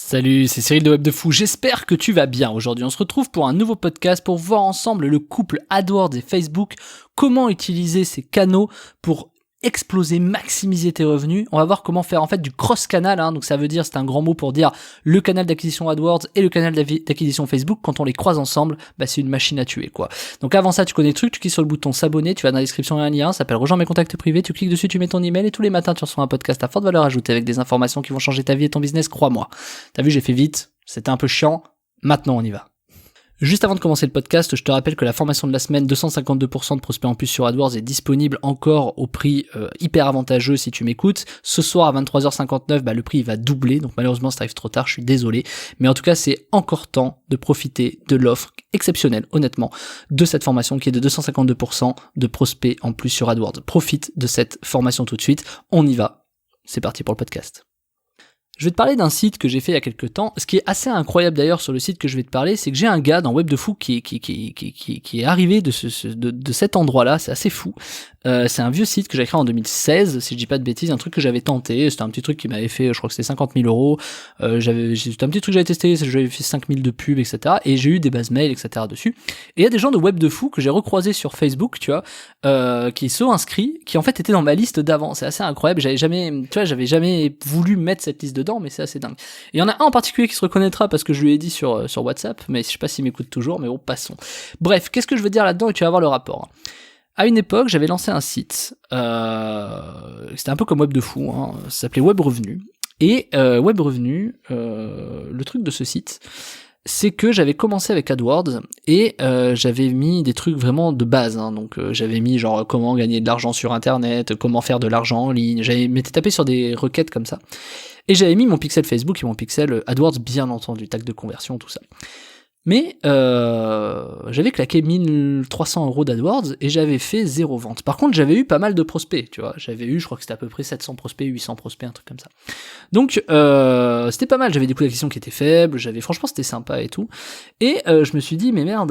Salut, c'est Cyril de Web de Fou, j'espère que tu vas bien. Aujourd'hui, on se retrouve pour un nouveau podcast pour voir ensemble le couple AdWords et Facebook, comment utiliser ces canaux pour exploser, maximiser tes revenus. On va voir comment faire en fait du cross-canal, donc ça veut dire, c'est un grand mot pour dire le canal d'acquisition AdWords et le canal d'acquisition Facebook, quand on les croise ensemble, c'est une machine à tuer quoi. Donc avant ça, tu connais le truc, tu cliques sur le bouton s'abonner, tu vas dans la description, il y a un lien, ça s'appelle rejoins mes contacts privés, tu cliques dessus, tu mets ton email et tous les matins tu reçois un podcast à forte valeur ajoutée avec des informations qui vont changer ta vie et ton business, crois-moi. T'as vu, j'ai fait vite, c'était un peu chiant, maintenant on y va. Juste avant de commencer le podcast, je te rappelle que la formation de la semaine 252% de prospects en plus sur AdWords est disponible encore au prix hyper avantageux si tu m'écoutes. Ce soir à 23h59, le prix il va doubler, donc malheureusement ça arrive trop tard, je suis désolé. Mais en tout cas, c'est encore temps de profiter de l'offre exceptionnelle, honnêtement, de cette formation qui est de 252% de prospects en plus sur AdWords. Profite de cette formation tout de suite, on y va. C'est parti pour le podcast. Je vais te parler d'un site que j'ai fait il y a quelques temps. Ce qui est assez incroyable d'ailleurs sur le site que je vais te parler, c'est que j'ai un gars dans Web de Fou qui est arrivé de cet endroit-là, c'est assez fou. C'est un vieux site que j'ai créé en 2016, si je dis pas de bêtises, un truc que j'avais tenté, c'était un petit truc qui m'avait fait, je crois que c'était 50 000 euros, c'était un petit truc que j'avais testé, j'avais fait 5 000 de pubs, etc. Et j'ai eu des bases mails, etc. dessus. Et il y a des gens de Web de Fou que j'ai recroisés sur Facebook, tu vois, qui sont inscrits, qui en fait étaient dans ma liste d'avant. C'est assez incroyable, j'avais jamais voulu mettre cette liste dedans, mais c'est assez dingue. Et il y en a un en particulier qui se reconnaîtra parce que je lui ai dit sur WhatsApp, mais je sais pas s'il m'écoute toujours, mais bon, passons. Bref, qu'est-ce que je veux dire là-dedans et tu vas voir le rapport. À une époque, j'avais lancé un site, c'était un peu comme Web de Fou, ça s'appelait Web Revenu. Et Web Revenu, le truc de ce site, c'est que j'avais commencé avec AdWords et j'avais mis des trucs vraiment de base, donc j'avais mis genre comment gagner de l'argent sur internet, comment faire de l'argent en ligne, m'étais tapé sur des requêtes comme ça. Et j'avais mis mon pixel Facebook et mon pixel AdWords, bien entendu, tag de conversion, tout ça. Mais j'avais claqué 1300 € d'AdWords et j'avais fait 0 vente. Par contre, j'avais eu pas mal de prospects, tu vois. J'avais eu, je crois que c'était à peu près 700 prospects, 800 prospects, un truc comme ça. Donc, c'était pas mal. J'avais des coûts d'acquisition qui étaient faibles. Franchement, c'était sympa et tout. Et je me suis dit, mais merde,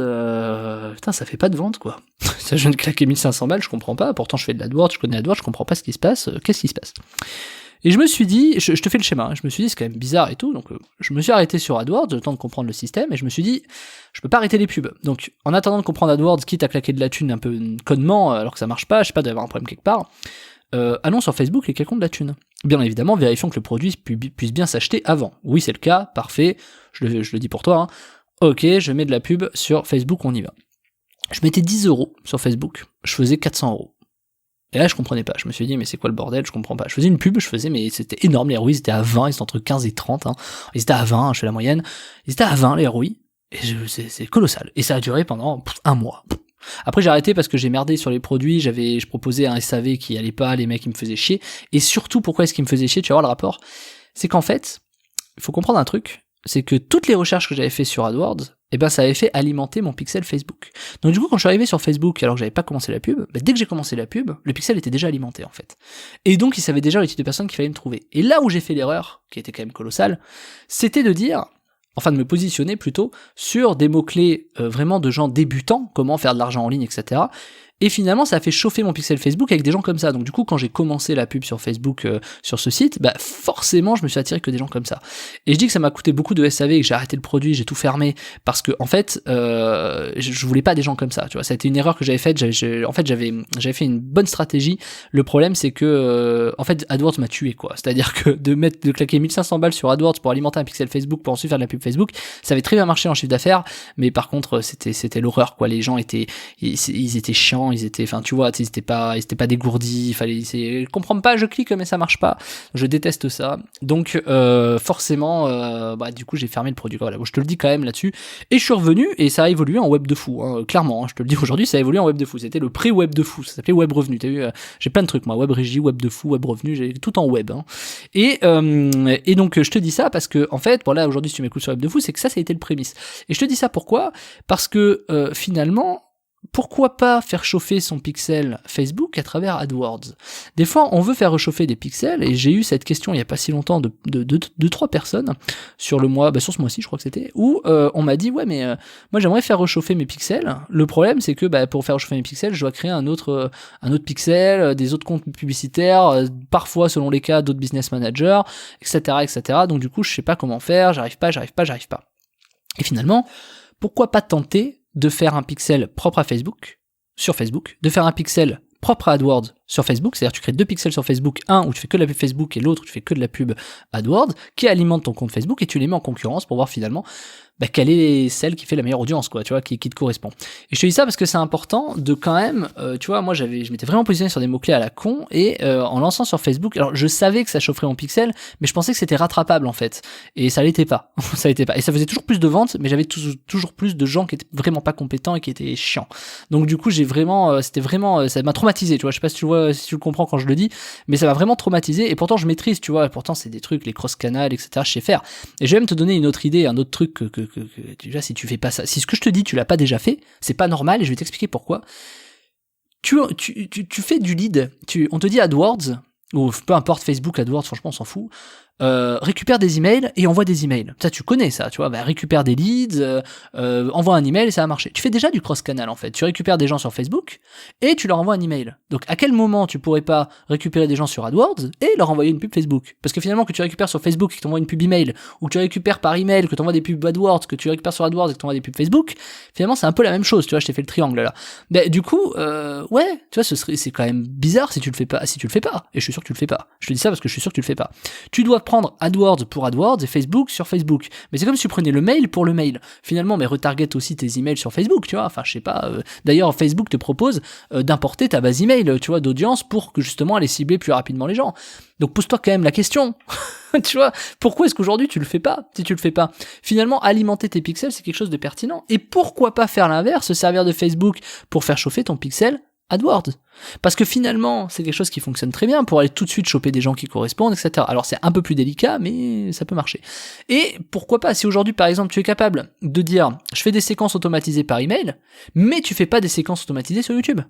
putain, ça fait pas de vente, quoi. Ça, je viens de claquer 1500 balles, je comprends pas. Pourtant, je fais de l'AdWords, je connais AdWords, je comprends pas ce qui se passe. Qu'est-ce qui se passe? Et je me suis dit, je te fais le schéma, je me suis dit c'est quand même bizarre et tout, donc je me suis arrêté sur AdWords, le temps de comprendre le système, et je me suis dit, je peux pas arrêter les pubs. Donc en attendant de comprendre AdWords, quitte à claquer de la thune un peu connement, alors que ça marche pas, je sais pas, doit y avoir un problème quelque part, allons sur Facebook et claquons de la thune. Bien évidemment, vérifions que le produit puisse bien s'acheter avant. Oui, c'est le cas, parfait, je le dis pour toi, ok, je mets de la pub sur Facebook, on y va. Je mettais 10 € sur Facebook, je faisais 400 €. Et là, je comprenais pas. Je me suis dit, mais c'est quoi le bordel? Je comprends pas. Je faisais une pub, mais c'était énorme. Les ROI, ils étaient à 20, ils étaient entre 15 et 30. Ils étaient à 20, je fais la moyenne. Ils étaient à 20, les ROI. Et c'est colossal. Et ça a duré pendant un mois. Après, j'ai arrêté parce que j'ai merdé sur les produits. Je proposais un SAV qui allait pas, les mecs, ils me faisaient chier. Et surtout, pourquoi est-ce qu'ils me faisaient chier? Tu vas voir le rapport. C'est qu'en fait, il faut comprendre un truc. C'est que toutes les recherches que j'avais fait sur AdWords, ça avait fait alimenter mon pixel Facebook. Donc du coup, quand je suis arrivé sur Facebook, alors que j'avais pas commencé la pub, dès que j'ai commencé la pub, le pixel était déjà alimenté en fait. Et donc, il savait déjà le type de personnes qu'il fallait me trouver. Et là où j'ai fait l'erreur, qui était quand même colossale, c'était de me positionner plutôt sur des mots-clés vraiment de gens débutants, comment faire de l'argent en ligne, etc. Et finalement, ça a fait chauffer mon pixel Facebook avec des gens comme ça. Donc du coup, quand j'ai commencé la pub sur Facebook, sur ce site, forcément, je me suis attiré que des gens comme ça. Et je dis que ça m'a coûté beaucoup de SAV et que j'ai arrêté le produit, j'ai tout fermé, parce que en fait, je voulais pas des gens comme ça. Tu vois, ça a été une erreur que j'avais faite. J'avais fait une bonne stratégie. Le problème, c'est que en fait, AdWords m'a tué, quoi. C'est-à-dire que de claquer 1500 balles sur AdWords pour alimenter un pixel Facebook, pour ensuite faire de la pub Facebook, ça avait très bien marché en chiffre d'affaires, mais par contre, c'était l'horreur, quoi. Les gens ils étaient chiants. Ils étaient pas dégourdis, je comprends pas, je clique mais ça marche pas, je déteste ça. Donc forcément du coup j'ai fermé le produit. Voilà, je te le dis quand même là-dessus. Et je suis revenu et ça a évolué en Web de Fou, clairement, je te le dis aujourd'hui, ça a évolué en Web de Fou. C'était le pré-Web de Fou, ça s'appelait Web Revenu. T'as vu, j'ai plein de trucs moi, Web Régie, Web de Fou, Web Revenu, j'ai tout en web. Et donc je te dis ça parce que en fait, voilà, aujourd'hui si tu m'écoutes sur Web de Fou, c'est que ça a été le prémisse. Et je te dis ça pourquoi? Parce que finalement, pourquoi pas faire chauffer son pixel Facebook à travers AdWords? Des fois, on veut faire réchauffer des pixels, et j'ai eu cette question il y a pas si longtemps de 3 personnes sur le mois, sur ce mois-ci, je crois que c'était, où on m'a dit ouais, mais moi j'aimerais faire réchauffer mes pixels. Le problème, c'est que pour faire réchauffer mes pixels, je dois créer un autre pixel, des autres comptes publicitaires, parfois selon les cas d'autres business managers, etc. Donc du coup, je sais pas comment faire, j'arrive pas. Et finalement, pourquoi pas tenter de faire un pixel propre à Facebook, sur Facebook, de faire un pixel propre à AdWords sur Facebook, c'est-à-dire tu crées 2 pixels sur Facebook, un où tu fais que de la pub Facebook et l'autre où tu fais que de la pub AdWords, qui alimente ton compte Facebook, et tu les mets en concurrence pour voir finalement quelle est celle qui fait la meilleure audience, quoi, tu vois, qui te correspond. Et je te dis ça parce que c'est important de quand même, tu vois, moi je m'étais vraiment positionné sur des mots-clés à la con, et en lançant sur Facebook, alors je savais que ça chaufferait mon pixel, mais je pensais que c'était rattrapable en fait, et ça l'était pas, et ça faisait toujours plus de ventes, mais j'avais toujours plus de gens qui étaient vraiment pas compétents et qui étaient chiants. Donc du coup ça m'a traumatisé, tu vois, je sais pas si tu le comprends quand je le dis, mais ça m'a vraiment traumatisé, et pourtant je maîtrise, tu vois, et pourtant c'est des trucs, les cross-canal, etc., je sais faire. Et je vais même te donner une autre idée, un autre truc que déjà, si tu fais pas ça, si ce que je te dis tu l'as pas déjà fait, c'est pas normal, et je vais t'expliquer pourquoi. Tu fais du lead, on te dit AdWords, ou peu importe, Facebook, AdWords, franchement on s'en fout, récupère des emails et envoie des emails. Ça, tu connais ça, tu vois, récupère des leads, envoie un email et ça va marcher. Tu fais déjà du cross-canal en fait. Tu récupères des gens sur Facebook et tu leur envoies un email. Donc à quel moment tu pourrais pas récupérer des gens sur AdWords et leur envoyer une pub Facebook? Parce que finalement, que tu récupères sur Facebook et que tu envoies une pub email, ou que tu récupères par email, que tu envoies des pubs AdWords, que tu récupères sur AdWords et que tu envoies des pubs Facebook, finalement c'est un peu la même chose, tu vois, je t'ai fait le triangle là. Du coup, ouais, tu vois, c'est quand même bizarre si tu le fais pas, et je suis sûr que tu le fais pas. Je te dis ça parce que je suis sûr que tu le fais pas. Tu dois prendre AdWords pour AdWords et Facebook sur Facebook. Mais c'est comme si tu prenais le mail pour le mail. Finalement, mais retarget aussi tes emails sur Facebook, tu vois. Enfin, je sais pas. D'ailleurs, Facebook te propose d'importer ta base email, tu vois, d'audience pour que justement aller cibler plus rapidement les gens. Donc pose-toi quand même la question. Tu vois, pourquoi est-ce qu'aujourd'hui tu le fais pas? Si tu le fais pas, finalement alimenter tes pixels, c'est quelque chose de pertinent. Et pourquoi pas faire l'inverse, se servir de Facebook pour faire chauffer ton pixel AdWords? Parce que finalement, c'est quelque chose qui fonctionne très bien pour aller tout de suite choper des gens qui correspondent, etc. Alors c'est un peu plus délicat, mais ça peut marcher. Et pourquoi pas, si aujourd'hui par exemple tu es capable de dire je fais des séquences automatisées par email, mais tu fais pas des séquences automatisées sur YouTube.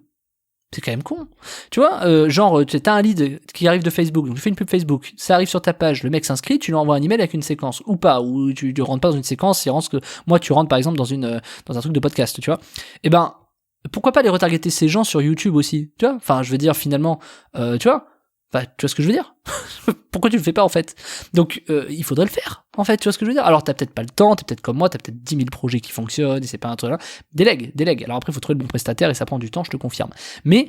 C'est quand même con. Tu vois, genre, t'as un lead qui arrive de Facebook, donc tu fais une pub Facebook, ça arrive sur ta page, le mec s'inscrit, tu lui envoies un email avec une séquence, ou pas, ou tu rentres pas dans une séquence, moi tu rentres par exemple dans un truc de podcast, tu vois. Et pourquoi pas les retargeter ces gens sur YouTube aussi, tu vois? Enfin, je veux dire, finalement, tu vois ce que je veux dire? Pourquoi tu le fais pas, en fait? Donc, il faudrait le faire, en fait, tu vois ce que je veux dire? Alors, t'as peut-être pas le temps, t'es peut-être comme moi, t'as peut-être 10 000 projets qui fonctionnent, et c'est pas un truc là. Délègue. Alors après, il faut trouver le bon prestataire, et ça prend du temps, je te confirme. Mais,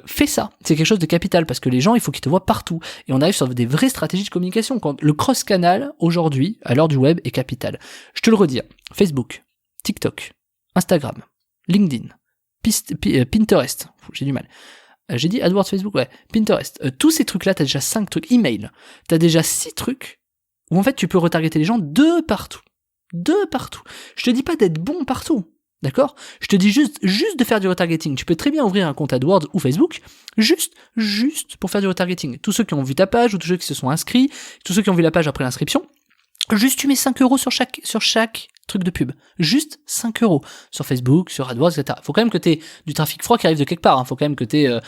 fais ça. C'est quelque chose de capital, parce que les gens, il faut qu'ils te voient partout. Et on arrive sur des vraies stratégies de communication. Quand le cross-canal, aujourd'hui, à l'heure du web, est capital. Je te le redis. Facebook, TikTok, Instagram, LinkedIn, Pinterest, j'ai du mal. J'ai dit AdWords Facebook, ouais. Pinterest. Tous ces trucs-là, t'as déjà 5 trucs. Email. T'as déjà 6 trucs où en fait tu peux retargeter les gens de partout. Je te dis pas d'être bon partout. D'accord? Je te dis juste de faire du retargeting. Tu peux très bien ouvrir un compte AdWords ou Facebook, juste pour faire du retargeting. Tous ceux qui ont vu ta page ou tous ceux qui se sont inscrits, tous ceux qui ont vu la page après l'inscription, juste tu mets 5 € sur chaque truc de pub. Juste 5 € sur Facebook, sur AdWords, etc. Faut quand même que t'aies du trafic froid qui arrive de quelque part, hein. Faut quand même que t'aies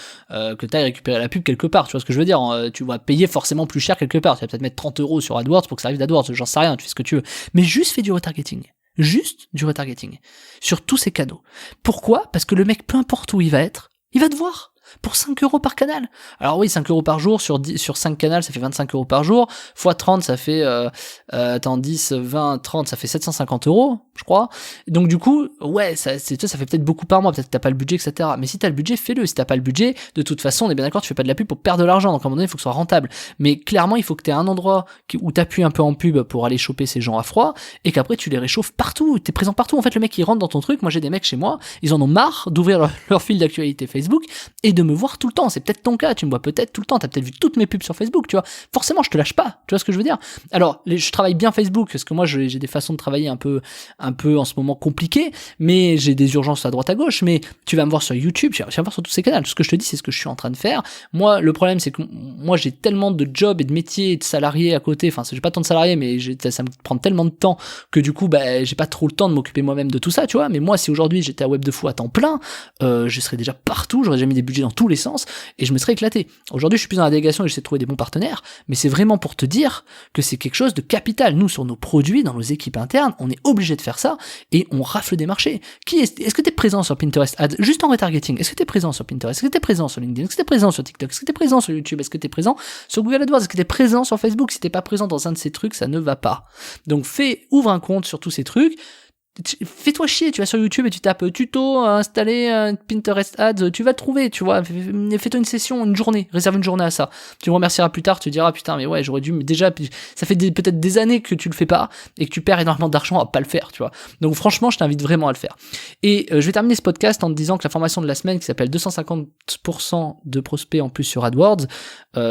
récupéré la pub quelque part. Tu vois ce que je veux dire? Tu vas payer forcément plus cher quelque part. Tu vas peut-être mettre 30 € sur AdWords pour que ça arrive d'AdWords. J'en sais rien, tu fais ce que tu veux. Mais juste fais du retargeting. Juste du retargeting. Sur tous ces canaux. Pourquoi? Parce que le mec, peu importe où il va être, il va te voir. Pour 5 € par canal. Alors oui, 5 € par jour, sur 5 canals, ça fait 25 € par jour, fois 30, ça fait, 10, 20, 30, ça fait 750 €, je crois. Donc du coup, ouais, ça fait peut-être beaucoup par mois, peut-être que t'as pas le budget, etc. Mais si t'as le budget, fais-le. Si t'as pas le budget, de toute façon, on est bien d'accord, tu fais pas de la pub pour perdre de l'argent, donc à un moment donné, il faut que ce soit rentable. Mais clairement, il faut que t'aies un endroit où t'appuies un peu en pub pour aller choper ces gens à froid, et qu'après tu les réchauffes partout, t'es présent partout. En fait, le mec, il rentre dans ton truc, moi j'ai des mecs chez moi, ils en ont marre d'ouvrir leur fil d'actualité Facebook, et de me voir tout le temps. C'est peut-être ton cas, tu me vois peut-être tout le temps, t'as peut-être vu toutes mes pubs sur Facebook, tu vois. Forcément, je te lâche pas, tu vois ce que je veux dire. Alors, je travaille bien Facebook, parce que moi, j'ai des façons de travailler un peu en ce moment compliquées, mais j'ai des urgences à droite à gauche, mais tu vas me voir sur YouTube, tu vas me voir sur tous ces canaux. Tout ce que je te dis, c'est ce que je suis en train de faire. Moi, le problème, c'est que moi, j'ai tellement de jobs et de métiers et de salariés à côté, enfin, j'ai pas tant de salariés, mais ça me prend tellement de temps que du coup, j'ai pas trop le temps de m'occuper moi-même de tout ça, tu vois. Mais moi, si aujourd'hui j'étais à Web de Fou à temps plein, je serais déjà partout, j'aurais déjà mis des budgets dans tous les sens et je me serais éclaté. Aujourd'hui, je suis plus dans la délégation et j'essaie de trouver des bons partenaires, mais c'est vraiment pour te dire que c'est quelque chose de capital. Nous, sur nos produits, dans nos équipes internes, on est obligé de faire ça et on rafle des marchés. Est-ce que t'es présent sur Pinterest Ads, juste en retargeting? Est-ce que t'es présent sur Pinterest? Est-ce que t'es présent sur LinkedIn? Est-ce que t'es présent sur TikTok? Est-ce que t'es présent sur YouTube? Est-ce que t'es présent sur Google AdWords? Est-ce que t'es présent sur Facebook? Si t'es pas présent dans un de ces trucs, ça ne va pas. Donc ouvre un compte sur tous ces trucs. Fais-toi chier, tu vas sur YouTube et tu tapes tuto, installer Pinterest Ads, tu vas le trouver, tu vois, fais-toi une session, une journée, réserve une journée à ça. Tu me remercieras plus tard, tu te diras, putain, mais ouais, j'aurais dû, mais déjà, ça fait peut-être des années que tu le fais pas et que tu perds énormément d'argent à pas le faire, tu vois. Donc franchement, je t'invite vraiment à le faire. Et je vais terminer ce podcast en te disant que la formation de la semaine qui s'appelle 250% de prospects en plus sur AdWords,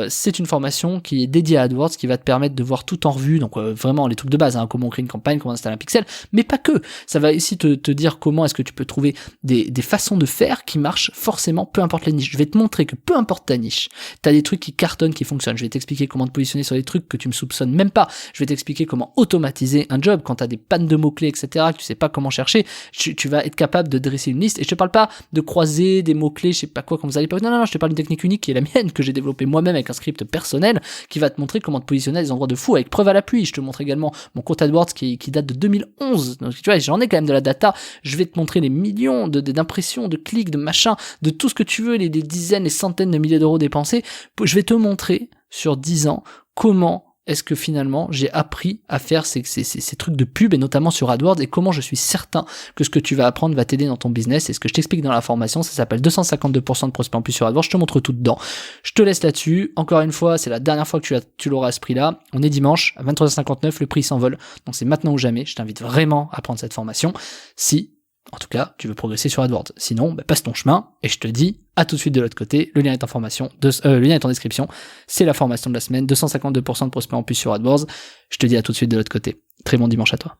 c'est une formation qui est dédiée à AdWords, qui va te permettre de voir tout en revue, donc vraiment les trucs de base, comment on crée une campagne, comment installer un pixel, mais pas que. Ça va ici te dire comment est-ce que tu peux trouver des façons de faire qui marchent forcément, peu importe la niche. Je vais te montrer que peu importe ta niche, t'as des trucs qui cartonnent, qui fonctionnent. Je vais t'expliquer comment te positionner sur des trucs que tu me soupçonnes même pas. Je vais t'expliquer comment automatiser un job quand t'as des pannes de mots-clés, etc., que tu sais pas comment chercher. Tu vas être capable de dresser une liste. Et je te parle pas de croiser des mots-clés, je sais pas quoi, comme vous allez pas. Non, je te parle d'une technique unique qui est la mienne, que j'ai développée moi-même avec un script personnel, qui va te montrer comment te positionner à des endroits de fou, avec preuve à l'appui. Je te montre également mon compte AdWords qui date de 2011. Donc, tu vois, j'en ai quand même de la data. Je vais te montrer les millions d'impressions, de clics, de machins, de tout ce que tu veux, les dizaines, les centaines de milliers d'euros dépensés. Je vais te montrer sur 10 ans comment est-ce que finalement j'ai appris à faire ces trucs de pub et notamment sur AdWords et comment je suis certain que ce que tu vas apprendre va t'aider dans ton business. Et ce que je t'explique dans la formation, ça s'appelle 252% de prospects en plus sur AdWords. Je te montre tout dedans. Je te laisse là-dessus. Encore une fois, c'est la dernière fois que tu l'auras à ce prix-là. On est dimanche à 23h59, le prix s'envole. Donc c'est maintenant ou jamais. Je t'invite vraiment à prendre cette formation. Si en tout cas, tu veux progresser sur AdWords. Sinon, passe ton chemin et je te dis à tout de suite de l'autre côté. Le lien est le lien est en description. C'est la formation de la semaine. 252% de prospects en plus sur AdWords. Je te dis à tout de suite de l'autre côté. Très bon dimanche à toi.